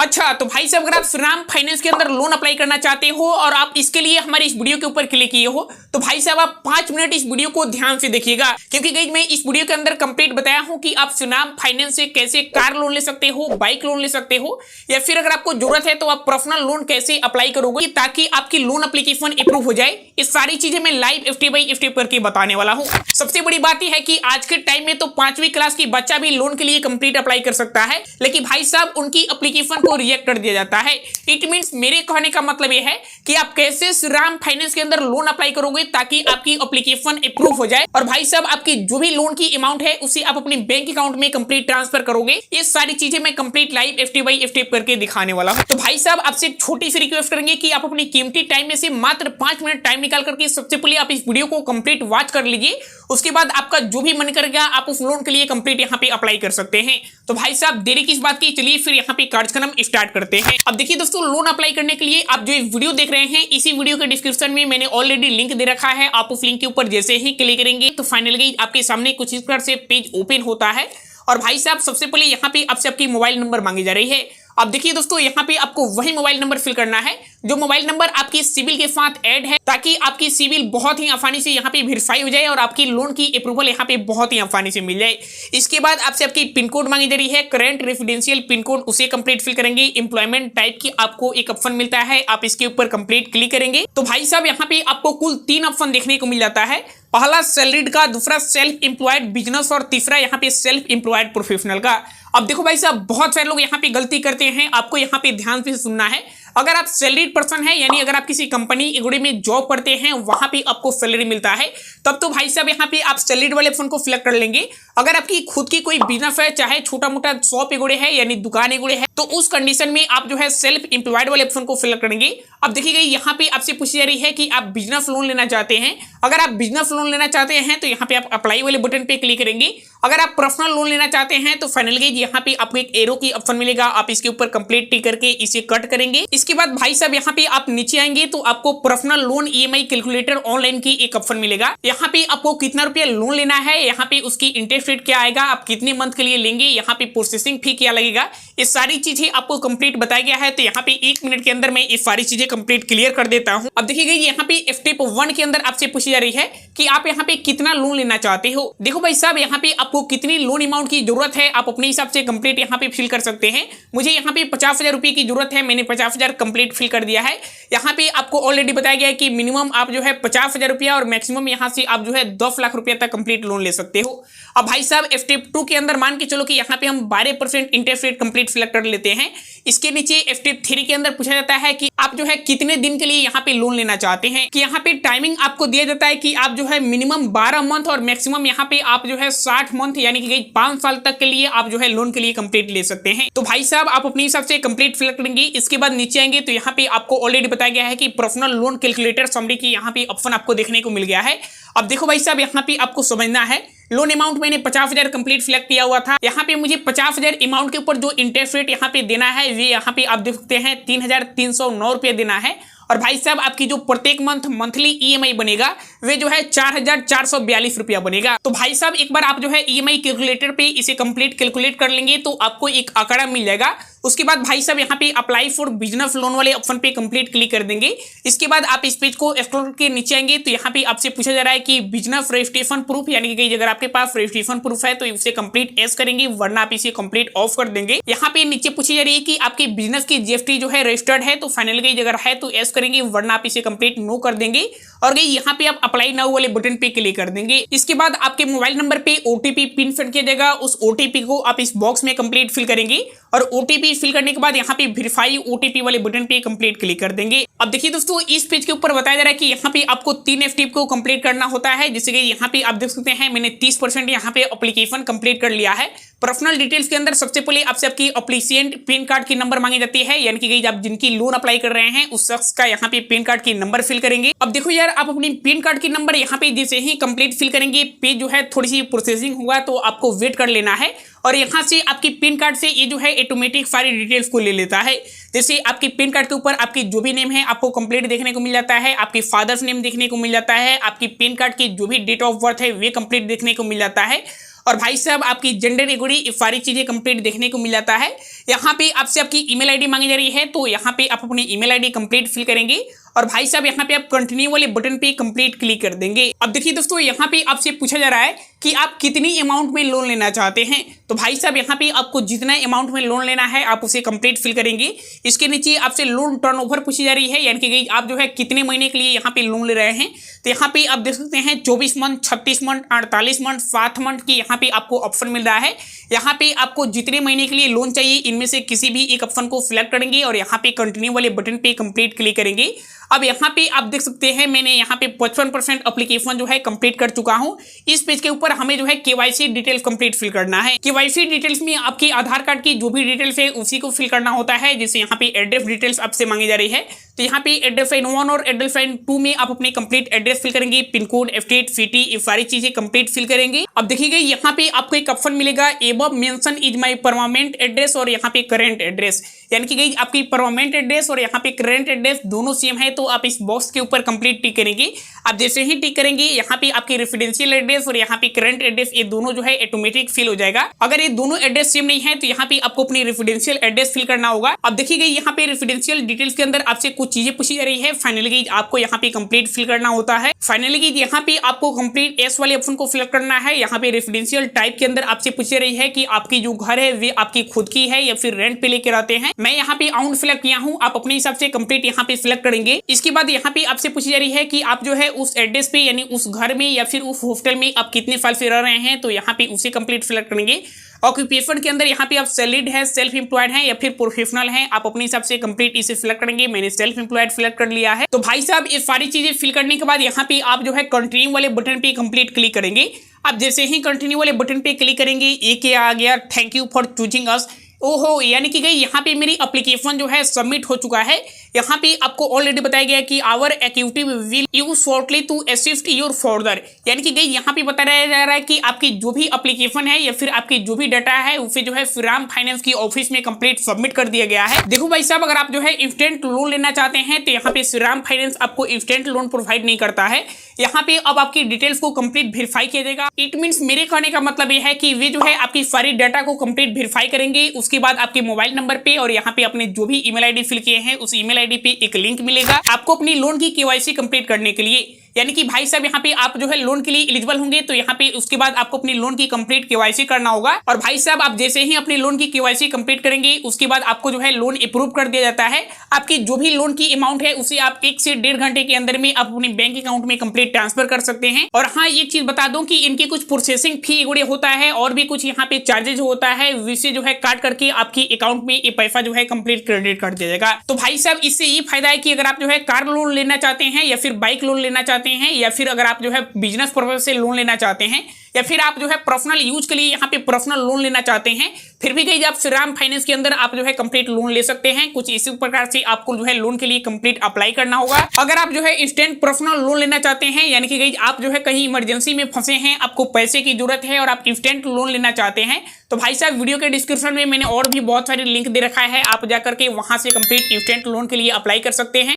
अच्छा तो भाई साहब, अगर आप श्रीराम फाइनेंस के अंदर लोन अप्लाई करना चाहते हो और आप इसके लिए हमारे इस वीडियो के ऊपर क्लिक किए हो तो भाई साहब आप 5 मिनट इस वीडियो को ध्यान से देखिएगा, क्योंकि गाइस मैं इस वीडियो के अंदर कंप्लीट बताया हूं कि आप श्रीराम फाइनेंस से कैसे कार लोन ले सकते हो, बाइक लोन ले सकते हो, या फिर अगर आपको जरूरत है तो आप पर्सनल लोन कैसे अप्लाई करोगे ताकि आपकी लोन एप्लीकेशन अप्रूव हो जाए। ये सारी चीजें मैं लाइव स्टेप बाय स्टेप करके बताने वाला हूँ। सबसे बड़ी बात यह है कि आज के टाइम में तो 5वीं क्लास की बच्चा भी लोन के लिए कंप्लीट अप्लाई कर सकता है, लेकिन भाई साहब उनकी एप्लीकेशन को रिजेक्ट कर दिया जाता है। इट मींस मेरे कहने का मतलब यह है कि आप कैसे श्रीराम फाइनेंस के अंदर लोन अप्लाई करोगे ताकि आपकी एप्लीकेशन अप्रूव हो जाए और भाई साहब आपकी जो भी लोन की अमाउंट है उसे आप अपने बैंक अकाउंट में कंप्लीट ट्रांसफर करोगे। ये सारी चीजें मैं complete live step by step करके दिखाने वाला हूं। तो भाई साहब आपसे एक छोटी सी रिक्वेस्ट करेंगे कि आप अपनी कीमती टाइम में से मात्र 5 मिनट टाइम निकाल करके सबसे पहले आप इस वीडियो को कंप्लीट वॉच कर लीजिए। उसके बाद आपका जो भी मन करेगा आप उस लोन के लिए कंप्लीट यहाँ पे अप्लाई कर सकते हैं। तो भाई साहब देरी किस बात की, चलिए फिर यहाँ पे कार्यक्रम स्टार्ट करते हैं। अब देखिए दोस्तों, लोन अप्लाई करने के लिए आप जो वीडियो देख रहे हैं इसी वीडियो के डिस्क्रिप्शन में मैंने ऑलरेडी लिंक दे रखा है। आप उस लिंक के ऊपर जैसे ही क्लिक करेंगे तो फाइनली आपके सामने कुछ इस प्रकार से पेज ओपन होता है और भाई साहब सबसे पहले यहाँ पे आपसे आपकी मोबाइल नंबर मांगी जा रही है। अब देखिए दोस्तों, यहाँ पे आपको वही मोबाइल नंबर फिल करना है जो मोबाइल नंबर आपके सिविल के साथ ऐड है, ताकि आपकी सिविल बहुत ही आसानी से यहाँ पे वेरीफाई हो जाए और आपकी लोन की अप्रूवल यहाँ पे बहुत ही आसानी से मिल जाए। इसके बाद आपसे आपकी पिन कोड मांगी जा रही है, करंट रेसिडेंशियल पिन कोड, उसे कंप्लीट फिल करेंगे। एम्प्लॉयमेंट टाइप की आपको एक ऑप्शन मिलता है, आप इसके ऊपर कंप्लीट क्लिक करेंगे तो भाई साहब यहाँ पे आपको कुल 3 ऑप्शन देखने को मिल जाता है। पहला सैलरीड का, दूसरा सेल्फ एम्प्लॉयड बिजनेस और तीसरा यहाँ पे सेल्फ एम्प्लॉयड प्रोफेशनल का। अब देखो भाई साहब, बहुत सारे लोग यहाँ पे गलती करते हैं, आपको यहाँ पे ध्यान से सुनना है। अगर आप सैलरीड पर्सन है यानी अगर आप किसी कंपनी एगुड़ी में जॉब करते हैं वहां पे आपको सैलरी मिलता है, तब तो भाई साहब यहाँ पे आप सैलरीड वाले ऑप्शन को सिलेक्ट कर लेंगे। अगर आपकी खुद की कोई बिजनेस है, चाहे छोटा मोटा शॉप एगुड़े है यानी दुकान एगुड़े है, तो उस कंडीशन में आप जो है सेल्फ एम्प्लॉयड वाले ऑप्शन को सिलेक्ट करेंगे। अब देखिएगा यहाँ पे आपसे पूछी जा रही है कि आप बिजनेस लोन लेना चाहते हैं। अगर आप बिजनेस लोन लेना चाहते हैं तो यहाँ पे आप अप्लाई वाले बटन पे क्लिक करेंगे। अगर आप पर्सनल लोन लेना चाहते हैं तो फाइनली यहाँ पे आपको एक एरो की ऑप्शन मिलेगा, आप इसके ऊपर कंप्लीट टिक करके इसे कट करेंगे। इसके बाद भाई साहब यहाँ पे आप नीचे आएंगे तो आपको personal loan EMI calculator online की एक ऑप्शन मिलेगा। यहाँ पे आपको कितना रुपया लोन लेना है, यहाँ पे उसकी इंटरेस्ट रेट क्या आएगा, आप कितने मंथ के लिए लेंगे, यहाँ पे प्रोसेसिंग फी क्या लगेगा, ये सारी चीजें आपको कंप्लीट बताया गया है। तो यहाँ पे 1 मिनट के अंदर मैं ये सारी चीजें कंप्लीट क्लियर कर देता हूँ। अब देखिएगा यहाँ पे स्टेप 1 के अंदर आपसे पूछी जा रही है कि आप यहाँ पे कितना लोन लेना चाहते हो। देखो भाई साहब यहाँ पे आपको कितनी लोन अमाउंट की जरूरत है आप अपने हिसाब से कंप्लीट यहाँ पे फिल कर सकते हैं। मुझे यहाँ पे 50,000 रुपए की जरूरत है, मैंने 50,000 कंप्लीट फिल कर दिया है। यहाँ पे आपको ऑलरेडी बताया गया है कि मिनिमम आप जो है 50,000 रुपया और मैक्सिमम यहाँ से आप जो है 10 लाख रुपया तक कंप्लीट लोन ले सकते हो। अब भाई साहब स्टेप 2 के अंदर मान के चलो कि यहाँ पे हम 12% इंटरेस्ट रेट कंप्लीट सिलेक्ट कर लेते हैं। इसके नीचे स्टेप 3 के अंदर पूछा जाता है कि आप जो है कितने दिन के लिए यहाँ पे लोन लेना चाहते हैं, कि यहाँ पे टाइमिंग आपको दिया जाता है कि आप जो है मिनिमम 12 मंथ और मैक्सिमम यहाँ पे आप जो है 60 मंथ यानी कि 5 साल तक के लिए आप जो है लोन के लिए कंप्लीट ले सकते हैं। तो भाई साहब आप अपने हिसाब से कंप्लीट फिल करेंगे। इसके बाद नीचे आएंगे तो यहाँ पे आपको ऑलरेडी बताया गया है कि पर्सनल लोन कैलकुलेटर समरी की यहाँ पे ऑप्शन आपको देखने को मिल गया है। अब देखो भाई साहब यहाँ पे आपको समझना है, लोन अमाउंट मैंने 50,000 कंप्लीट सिलेक्ट किया हुआ था। यहाँ पे मुझे 50,000 अमाउंट के ऊपर जो इंटरेस्ट रेट यहाँ पे देना है वे यहाँ पे आप देख सकते हैं 3,309 रुपये देना है। और भाई साहब आपकी जो प्रत्येक मंथली ईएमआई बनेगा वे जो है 4,442 रुपया बनेगा। तो भाई साहब एक बार आप जो है ईएमआई कैलकुलेटर पे इसे कंप्लीट कैलकुलेट कर लेंगे तो आपको एक आंकड़ा मिल जाएगा। उसके बाद भाई साहब यहाँ पे अप्लाई फॉर बिजनेस लोन वाले ऑप्शन पे कंप्लीट क्लिक कर देंगे। इसके बाद आप इस पेज को स्क्रॉल के नीचे आएंगे तो यहाँ पे आपसे पूछा जा रहा है कि बिजनेस रजिस्ट्रेशन प्रूफ, यानी कि अगर आपके पास रजिस्ट्रेशन प्रूफ है तो इसे कंप्लीट एस करेंगे, वरना आप इसे कंप्लीट ऑफ कर देंगे। यहाँ पे नीचे पूछी जा रही है कि आपके बिजनेस की जीएसटी जो है रजिस्टर्ड है, तो फाइनली अगर है तो एस करेंगे, वरना आप इसे कंप्लीट नो कर देंगे और यहाँ पे आप अप्लाई नाउ वाले बटन पे क्लिक कर देंगे। इसके बाद आपके मोबाइल नंबर पे ओटीपी पिन सेंड किया जाएगा, उस ओटीपी को आप इस बॉक्स में कंप्लीट फिल करेंगे और ओटीपी फिल करने के बाद यहाँ पे वेरीफाई ओटीपी वाले बटन पे कंप्लीट क्लिक कर देंगे। अब देखिए दोस्तों, इस पेज के ऊपर बताया जा रहा है कि यहाँ पे आपको 3 स्टेप को कंप्लीट करना होता है, जैसे कि यहाँ पे आप देख सकते हैं मैंने 30% यहाँ पे एप्लीकेशन कंप्लीट कर लिया है। पर्सनल डिटेल्स के अंदर सबसे पहले आपसे आपकी एप्लीकेंट पैन कार्ड की नंबर मांगी जाती है, यानी कि आप जिनकी लोन अप्लाई कर रहे हैं उस शख्स का यहाँ पे पैन कार्ड की नंबर फिल करेंगे। अब देखो यार, आप अपनी पैन कार्ड की नंबर यहाँ पे जैसे ही कंप्लीट फिल करेंगे पेज जो है थोड़ी सी प्रोसेसिंग होगा, तो आपको वेट कर लेना है और यहाँ से आपकी पैन कार्ड से ये जो है ऑटोमेटिक सारी डिटेल्स को ले लेता है। जैसे आपकी पैन कार्ड के ऊपर आपकी जो भी नेम है आपको कंप्लीट देखने को मिल जाता है, आपकी फादर्स नेम देखने को मिल जाता है, आपकी पैन कार्ड की जो भी डेट ऑफ बर्थ है वे कंप्लीट देखने को मिल जाता है। और भाई साहब आपकी जेंडर इक्विटी सारी चीजें कंप्लीट देखने को मिल जाता है। यहाँ पे आपसे आपकी ईमेल आईडी मांगी जा रही है, तो यहाँ पे आप अपनी ईमेल आईडी कंप्लीट फिल करेंगे और भाई साहब यहाँ पे आप कंटिन्यू वाले बटन पे कंप्लीट क्लिक कर देंगे। अब देखिए दोस्तों, यहाँ पे आपसे पूछा जा रहा है कि आप कितनी अमाउंट में लोन लेना चाहते हैं। तो भाई साहब यहाँ पे आपको जितना अमाउंट में लोन लेना है आप उसे कंप्लीट फिल करेंगे। इसके नीचे आपसे लोन टर्नओवर पूछी जा रही है, यानी कि आप जो है कितने महीने के लिए यहाँ पे लोन ले रहे हैं। तो यहाँ पे आप देख सकते हैं 24 मंथ, 36 मंथ, 48 मंथ, 7 मंथ की यहाँ पे आपको ऑप्शन मिल रहा है। यहाँ पे आपको जितने महीने के लिए लोन चाहिए इनमें से किसी भी एक ऑप्शन को सिलेक्ट करेंगे और यहाँ पे कंटिन्यू वाले बटन पे कंप्लीट क्लिक करेंगे। अब यहाँ पे आप देख सकते हैं मैंने यहाँ पे 55% एप्लीकेशन जो है कंप्लीट कर चुका हूँ। इस पेज के ऊपर हमें जो है केवाईसी डिटेल्स कंप्लीट फिल करना है। केवाईसी डिटेल्स में आपके आधार कार्ड की जो भी डिटेल्स है उसी को फिल करना होता है। जैसे यहाँ पे एड्रेस डिटेल्स आपसे मांगी जा रही है, तो यहाँ पे एड्रेस लाइन 1 और एड्रेस लाइन 2 में आप अपने कंप्लीट एड्रेस फिल करेंगे, पिन कोड, स्टेट, सिटी, ये सारी चीजें कंप्लीट फिल करेंगे। अब देखिएगा यहाँ पे आपको एक ऑप्शन मिलेगा above mention is my permanent address और यहाँ पे करेंट एड्रेस, यानी कि गई आपकी परमानेंट एड्रेस और यहाँ पे करेंट एड्रेस दोनों सेम है। तो आप इस बॉक्स के ऊपर कंप्लीट टिक करेंगे। आप जैसे ही टिक करेंगे यहाँ पे आपके रेसिडेंशियल एड्रेस और यहाँ पे करंट एड्रेस ये दोनों जो है ऑटोमेटिक फिल हो जाएगा। अगर ये दोनों एड्रेस सेम नहीं है तो यहाँ पे आपको अपनी रेसिडेंशियल एड्रेस फिल करना होगा। अब देखिएगा यहाँ पे रेसिडेंशियल डिटेल्स के अंदर आपसे कुछ चीजें पूछी जा रही है। फाइनली आपको यहाँ पे कंप्लीट फिल करना होता है। फाइनली यहाँ पे आपको कंप्लीट एस वाले ऑप्शन को फिल करना है। यहाँ पे रेसिडेंशियल टाइप के अंदर आपसे पूछ रही है कि आपकी जो घर है वे आपकी खुद की है या फिर रेंट पे लेके रहते हैं। मैं यहाँ पे आउट सिलेक्ट किया हूँ, आप अपने हिसाब से कंप्लीट यहाँ पे सिलेक्ट करेंगे। इसके बाद यहाँ पे आपसे पूछी जा रही है कि आप जो है उस एड्रेस पे यानी उस घर में या फिर उस हॉस्टल में आप कितने साल से रह रहे हैं, तो यहाँ पे उसे कंप्लीट सिलेक्ट करेंगे। ऑक्यूपेशन के अंदर यहाँ पे आप सैलरीड है, सेल्फ एम्प्लॉयड है या फिर प्रोफेशनल है, आप अपने हिसाब से कंप्लीट इसे सिलेक्ट करेंगे। मैंने सेल्फ एम्प्लॉयड सिलेक्ट कर लिया है। तो भाई साहब ये सारी चीजें फिल करने के बाद यहाँ पे आप जो है कंटिन्यू वाले बटन पे कंप्लीट क्लिक करेंगे। आप जैसे ही कंटिन्यू वाले बटन पे क्लिक करेंगे एक आ गया थैंक यू फॉर चूजिंग अस। ओहो, यानी कि गई यहाँ पे मेरी एप्लीकेशन जो है सबमिट हो चुका है। यहाँ पे आपको ऑलरेडी बताया गया कि our activity will use shortly to assist your further, यानी कि गई यहाँ पे बताया जा रहा है कि आपकी जो भी एप्लीकेशन है या फिर आपकी जो भी डाटा है उसे जो है श्रीराम फाइनेंस की ऑफिस में कंप्लीट सबमिट कर दिया गया है। देखो भाई साहब, अगर आप जो है इंस्टेंट लोन लेना चाहते हैं तो यहाँ पे श्रीराम फाइनेंस आपको इंस्टेंट लोन प्रोवाइड नहीं करता है। यहाँ पे अब आपकी डिटेल्स को कंप्लीट वेरीफाई किया जाएगा। इट मीन्स मेरे कहने का मतलब ये है कि वे जो है आपकी सारी डाटा को कंप्लीट वेरीफाई करेंगे। उसके बाद आपके मोबाइल नंबर पे और यहाँ पे अपने जो भी ईमेल आईडी फिल किए हैं उस ईमेल आईडी पे एक लिंक मिलेगा आपको अपनी लोन की केवाईसी कंप्लीट करने के लिए। यानी कि भाई साहब यहाँ पे आप जो है लोन के लिए एलिजिबल होंगे तो यहाँ पे उसके बाद आपको अपनी लोन की कंप्लीट केवाईसी करना होगा। और भाई साहब आप जैसे ही अपनी लोन की केवाईसी कंप्लीट करेंगे उसके बाद आपको जो है लोन अप्रूव कर दिया जाता है। आपकी जो भी लोन की अमाउंट है उसे आप 1 से 1.5 घंटे के अंदर में आप अपने बैंक अकाउंट में कंप्लीट ट्रांसफर कर सकते हैं। और हाँ, एक चीज बता दूं कि इनकी कुछ प्रोसेसिंग फी होता है और भी कुछ यहाँ पे चार्जेज होता है, जिससे जो है काट करके आपकी अकाउंट में ये पैसा जो है कंप्लीट क्रेडिट कर दिया जाएगा। तो भाई साहब इससे ये फायदा है कि अगर आप जो है कार लोन लेना चाहते हैं या फिर बाइक लोन लेना चाहते हैं या फिर अगर आप जो है बिजनेस पर्पज से लोन लेना चाहते हैं या फिर आप जो है पर्सनल यूज के लिए यहाँ पे पर्सनल लोन लेना चाहते हैं, फिर भी कहीं आप श्रीराम फाइनेंस के अंदर आप जो है कंप्लीट लोन ले सकते हैं। कुछ इसी प्रकार से आपको जो है लोन के लिए कंप्लीट अप्लाई करना होगा। अगर आप जो है इंस्टेंट पर्सनल लोन लेना चाहते हैं, यानी कि कहीं आप जो है कहीं इमरजेंसी में फंसे हैं, आपको पैसे की जरूरत है और आप इंस्टेंट लोन लेना चाहते हैं, तो भाई साहब वीडियो के डिस्क्रिप्शन में मैंने और भी बहुत सारे लिंक दे रखा है, आप जाकर के वहां से कंप्लीट इंस्टेंट लोन के लिए अप्लाई कर सकते हैं।